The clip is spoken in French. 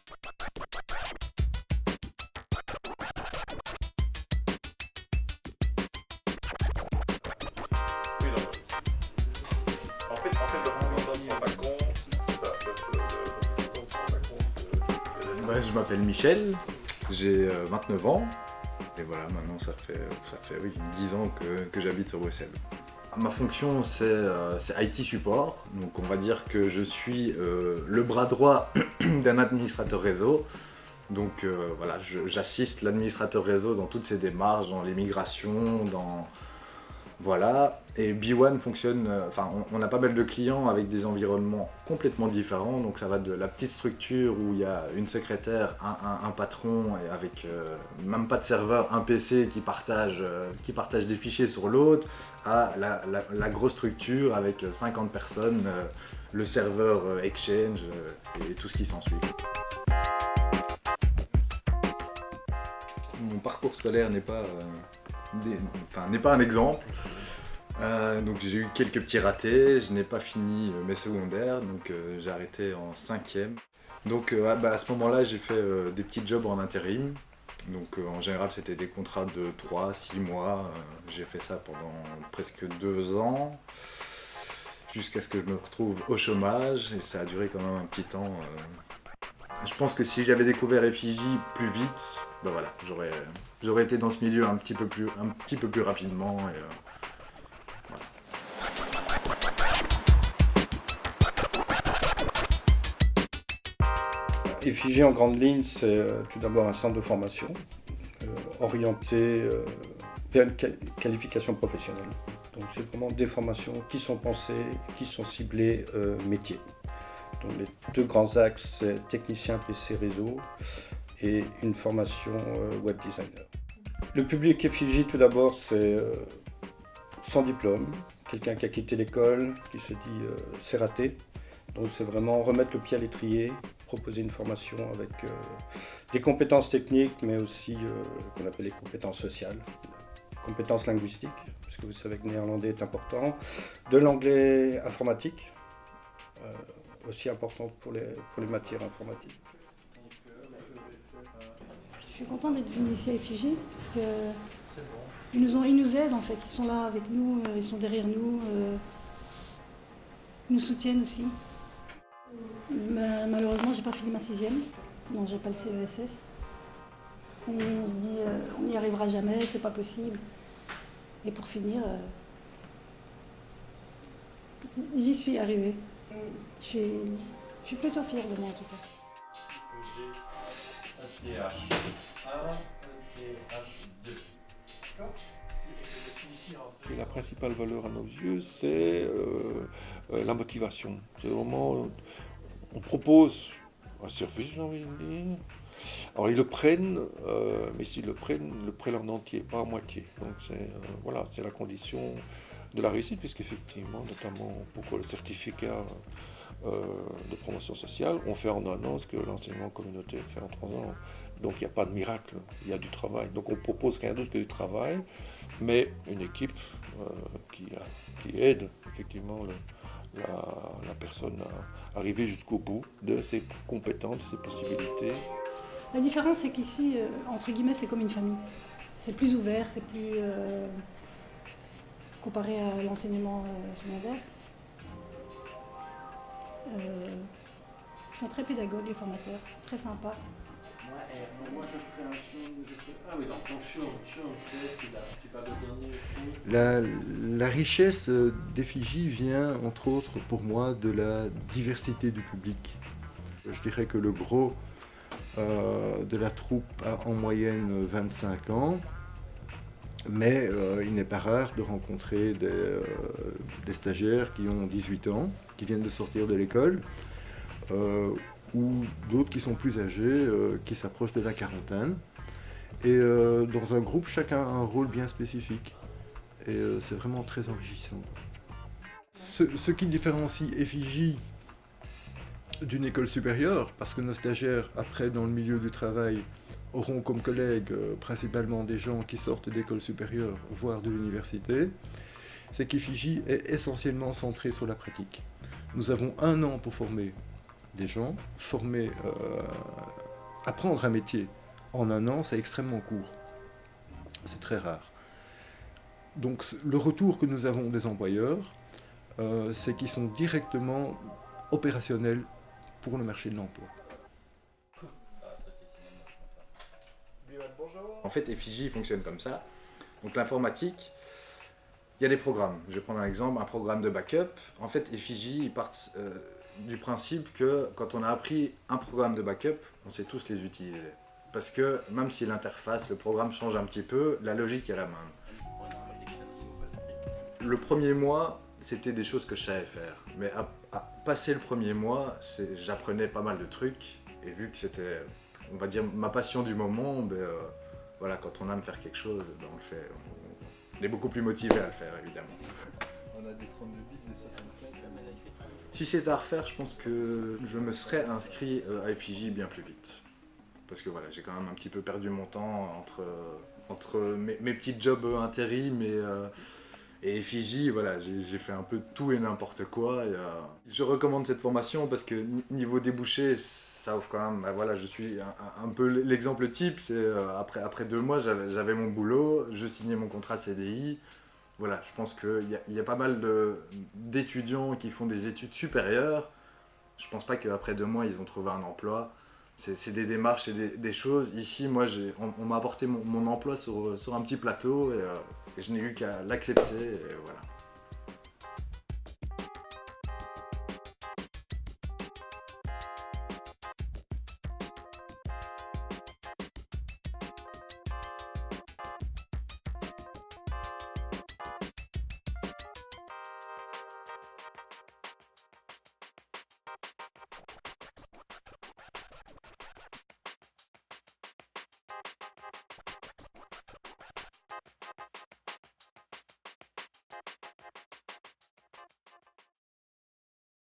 Oui, non. En fait, le représentant ne se rend pas compte, c'est ça. Le représentant ne se rend pas compte que... Je m'appelle Michel, j'ai 29 ans, et voilà, maintenant ça fait oui, 10 ans que j'habite sur Bruxelles. Ma fonction c'est IT support, donc on va dire que je suis le bras droit d'un administrateur réseau. Donc voilà, j'assiste l'administrateur réseau dans toutes ses démarches, dans les migrations, voilà. Et B1 fonctionne, on a pas mal de clients avec des environnements complètement différents, donc ça va de la petite structure où il y a une secrétaire, un patron, et avec même pas de serveur, un PC qui partage des fichiers sur l'autre, à la grosse structure avec 50 personnes, le serveur Exchange et tout ce qui s'ensuit. Mon parcours scolaire n'est pas un exemple. Donc j'ai eu quelques petits ratés, je n'ai pas fini mes secondaires, donc j'ai arrêté en 5e. Donc à ce moment-là, j'ai fait des petits jobs en intérim. Donc en général, c'était des contrats de 3-6 mois. J'ai fait ça pendant presque 2 ans, jusqu'à ce que je me retrouve au chômage, et ça a duré quand même un petit temps. Je pense que si j'avais découvert Effigie plus vite, ben voilà, j'aurais été dans ce milieu un petit peu plus rapidement. Et, voilà. Effigie en grande ligne, c'est tout d'abord un centre de formation orienté vers une qualification professionnelle. Donc c'est vraiment des formations qui sont pensées, qui sont ciblées métiers. Donc les deux grands axes, c'est technicien PC réseau et une formation web designer. Le public Effigie, tout d'abord, c'est sans diplôme, quelqu'un qui a quitté l'école, qui se dit c'est raté. Donc c'est vraiment remettre le pied à l'étrier, proposer une formation avec des compétences techniques, mais aussi qu'on appelle les compétences sociales, compétences linguistiques, parce que vous savez que le néerlandais est important, de l'anglais informatique, aussi important pour les matières informatiques. Je suis contente d'être venue ici à Effigie, parce qu'ils nous aident en fait, ils sont là avec nous, ils sont derrière nous, ils nous soutiennent aussi. Malheureusement, j'ai pas fini ma 6e, non, j'ai pas le CESS. Et on se dit, on n'y arrivera jamais, c'est pas possible. Et pour finir, j'y suis arrivée. Je suis plutôt fière de moi en tout cas. J'ai un TH1, un TH2. Et la principale valeur à nos yeux, c'est la motivation. C'est vraiment, on propose un service, j'ai envie de dire. Alors ils le prennent, mais s'ils le prennent en entier, pas à moitié. Donc voilà, c'est la condition de la réussite, puisqu'effectivement, notamment pour le certificat de promotion sociale, on fait en un an ce que l'enseignement communautaire fait en 3 ans. Donc il n'y a pas de miracle, il y a du travail. Donc on propose rien d'autre que du travail, mais une équipe qui aide effectivement la personne à arriver jusqu'au bout de ses compétences, de ses possibilités. La différence, c'est qu'ici, entre guillemets, c'est comme une famille. C'est plus ouvert, c'est plus comparé à l'enseignement secondaire. Ils sont très pédagogues, les formateurs, très sympas. Moi je ferai un chiot. Ah oui, donc ton chiot, tu vas le donner. La richesse d'Effigie vient, entre autres, pour moi, de la diversité du public. Je dirais que le gros de la troupe a en moyenne 25 ans, mais il n'est pas rare de rencontrer des stagiaires qui ont 18 ans, qui viennent de sortir de l'école, ou d'autres qui sont plus âgés, qui s'approchent de la quarantaine. Et dans un groupe, chacun a un rôle bien spécifique. Et c'est vraiment très enrichissant. Ce qui différencie Effigie d'une école supérieure, parce que nos stagiaires, après, dans le milieu du travail, auront comme collègues principalement des gens qui sortent d'écoles supérieures, voire de l'université, c'est qu'Effigie est essentiellement centré sur la pratique. Nous avons 1 an pour former des gens, former, apprendre un métier en un an, c'est extrêmement court. C'est très rare. Donc le retour que nous avons des employeurs, c'est qu'ils sont directement opérationnels pour le marché de l'emploi. En fait, Effigy fonctionne comme ça. Donc l'informatique, il y a des programmes. Je vais prendre un exemple, un programme de backup. En fait, Effigy, ils partent du principe que quand on a appris un programme de backup, on sait tous les utiliser. Parce que même si l'interface, le programme change un petit peu, la logique est la même. Le premier mois, c'était des choses que je savais faire. Mais à passer le premier mois, j'apprenais pas mal de trucs. Et vu que c'était, on va dire, ma passion du moment, voilà, quand on aime faire quelque chose, on le fait. On est beaucoup plus motivé à le faire, évidemment. On a des 32 bits, des 64. Si c'était à refaire, je pense que je me serais inscrit à Effigy bien plus vite. Parce que voilà, j'ai quand même un petit peu perdu mon temps entre mes petits jobs intérim et Effigy. Voilà, j'ai fait un peu tout et n'importe quoi. Je recommande cette formation parce que niveau débouché, ça offre quand même. Voilà, je suis un peu l'exemple type. C'est après 2 mois, j'avais mon boulot, je signais mon contrat CDI. Voilà, je pense qu'il y a pas mal d'étudiants qui font des études supérieures. Je pense pas qu'après 2 mois, ils ont trouvé un emploi. C'est des démarches et des choses. Ici, moi, on m'a apporté mon emploi sur un petit plateau et je n'ai eu qu'à l'accepter. Et voilà.